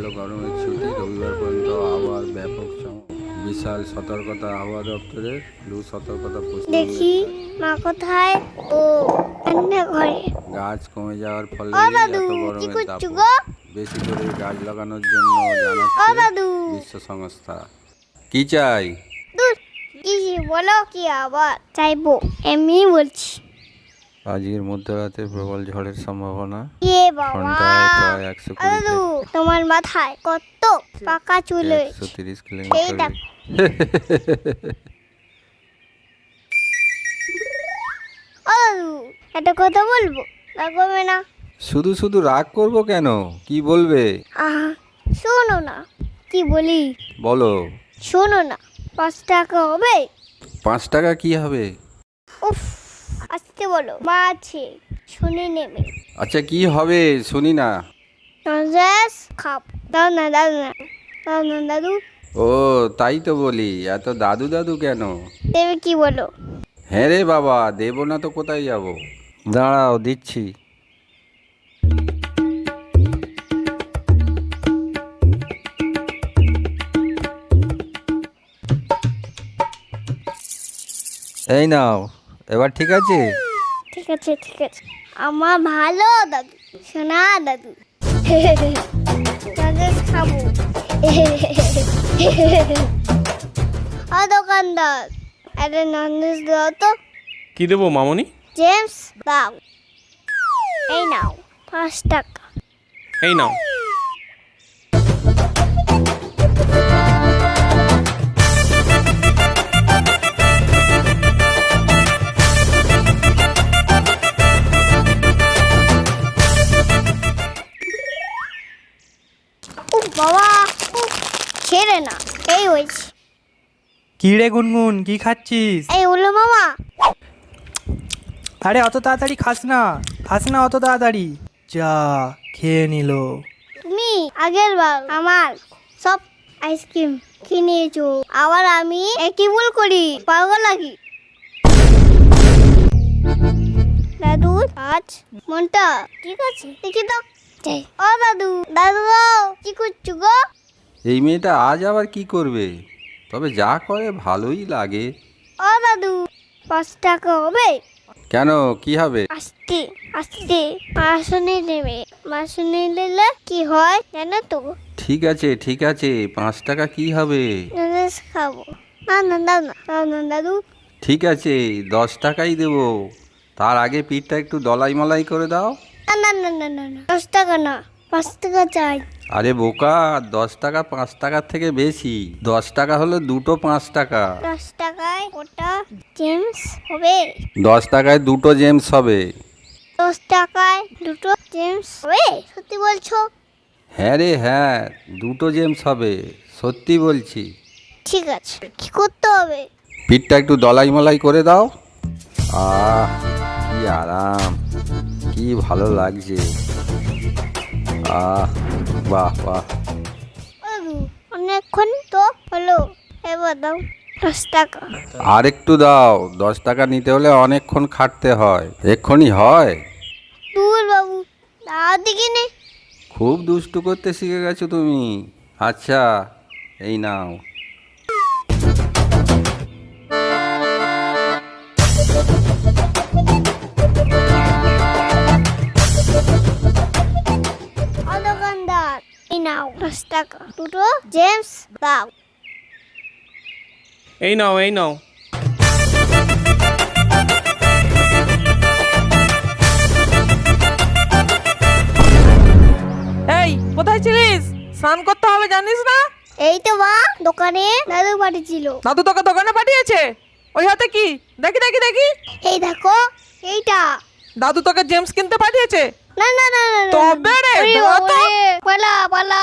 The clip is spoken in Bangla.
হলো গরমের ছুটি, রবিবার পর্যন্ত আবহাওয়ার ব্যাপক বিশাল সতর্কতা আবহাওয়া দপ্তরের, লু সতর্কতা দেখি মা কোথায়? ও ঘরে। গাছ কমে যাওয়ার ফলে দাদু, এত কি গরমের করছো দাপট। গো? বেশি করে গাছ লাগানোর জন্য জানাচ্ছে দাদু, বিশ্ব সংস্থা। কি চাই? দূর, কি বলো? কি আবার চাইবো? এমনি বলছি। আজকের মধ্যরাতে প্রবল ঝড়ের সম্ভাবনা। এ বাবা, ঘন্টায় প্রায় 120 দাদু তোমার মাথায় কত পাকা চুল হয়েছে? 130 এই কিলোমিটার। দেখো। দাদু, একটা কথা বলবো? রাগবে না? শুধু শুধু রাগ করবো কেন? কি বলবে? আহা, শোনো না, কি বলি বলো। শোনো না, 5 টাকা হবে? 5 টাকা কি হবে? উফ, আসতে বলো, মা আছে, শুনে নেবে। আচ্ছা কি হবে শুনি না। সন্দেশ খাব। দাও না, দাও না, দাও না দাদু। ও তাই তো বলি, এত দাদু দাদু কেন? দেবে কি বলো? হ্যাঁ রে বাবা, দেবো না তো কোথায় যাব? দাঁড়াও দিচ্ছি। এই নাও, এবার ঠিক আছে? ঠিক আছে, ঠিক আছে, আমার ভালো দাদু, সোনা দাদু। সন্দেশ খাবো। দোকানদার, একটা সন্দেশ দাও তো। কি দেবো মামনি? জেমস দাও। এই নাও 5 টাকা। এই নাও। বাবা, ছেড়ে না, এই হয়েছে। কি রে গুনগুন, কি খাচ্ছিস? এই হলো মামা। আরে অত তাড়াতাড়ি খাস না, অত তাড়াতাড়ি। যা খেয়ে নিল। তুমি আগের বার আমার সব আইসক্রিম কিনেছো, আবার আমি একই ভুল করি, পাগল লাগি। দাদু আজ মনটা ঠিক আছে, দেখি তো। ও দাদু, দাদু গো, কি করছো গো? এই মেয়েটা আজ আবার কি করবে? তবে যা করে ভালোই লাগে। ও দাদু, 5 টাকা হবে? কেন, কি হবে? আস্তে আস্তে, মাসুনি নেবে। মাসুনি নিলে কি হয় জানো তো? ঠিক আছে ঠিক আছে, 5 টাকা কি হবে? নুডলস খাবো। না না, দাও না, দাও না দাদু। ঠিক আছে 10 টাকাই দেবো, তার আগে পিঠটা একটু দলাই মলাই করে দাও। না না না না না না, 10 টাকা না, 5 টাকা চাই। আরে বোকা, 10 টাকা 5 টাকার থেকে বেশি। 10 টাকা হলো দুটো 5 টাকা। 10 টাকায় ওটা জেমস হবে? 10 টাকায় দুটো জেমস হবে। 10 টাকায় দুটো জেমস হবে? সত্যি বলছো? হ্যাঁ রে হ্যাঁ, দুটো জেমস হবে, সত্যি বলছি। ঠিক আছে, কি করতে হবে? পিঠটা একটু দলাই মলাই করে দাও। আহ কি আরাম, কি ভালো লাগছে। আহ বাহ বাহ। দাদু, অনেকক্ষণ তো হলো, এবার দাও 10 টাকা। আর একটু দাও, 10 টাকা নিতে হলে অনেকক্ষণ খাটতে হয়, এক্ষুনি হয়? দূর বাবু, দাও দেখি নে। খুব দুষ্টু করতে শিখে গেছো তুমি। আচ্ছা এই নাও। ও দোকানদার, এই নাও 10 টাকা, দুটো জেমস দাও। এই নাও, এই নাও। এই কোথায় ছিলিস? স্নান করতে হবে জানিস না? এই তো মা, দোকানে দাদু পাঠিয়েছিল। দাদু তোকে দোকানে পাঠিয়েছে? ওই হাতে কি? দেখি দেখি দেখি। এই দেখো, এইটা। দাদু তোকে জেমস কিনতে পাঠিয়েছে? না না না না না, তবে রে, ওরে দাঁড়া তো। ওরে, পালা পালা।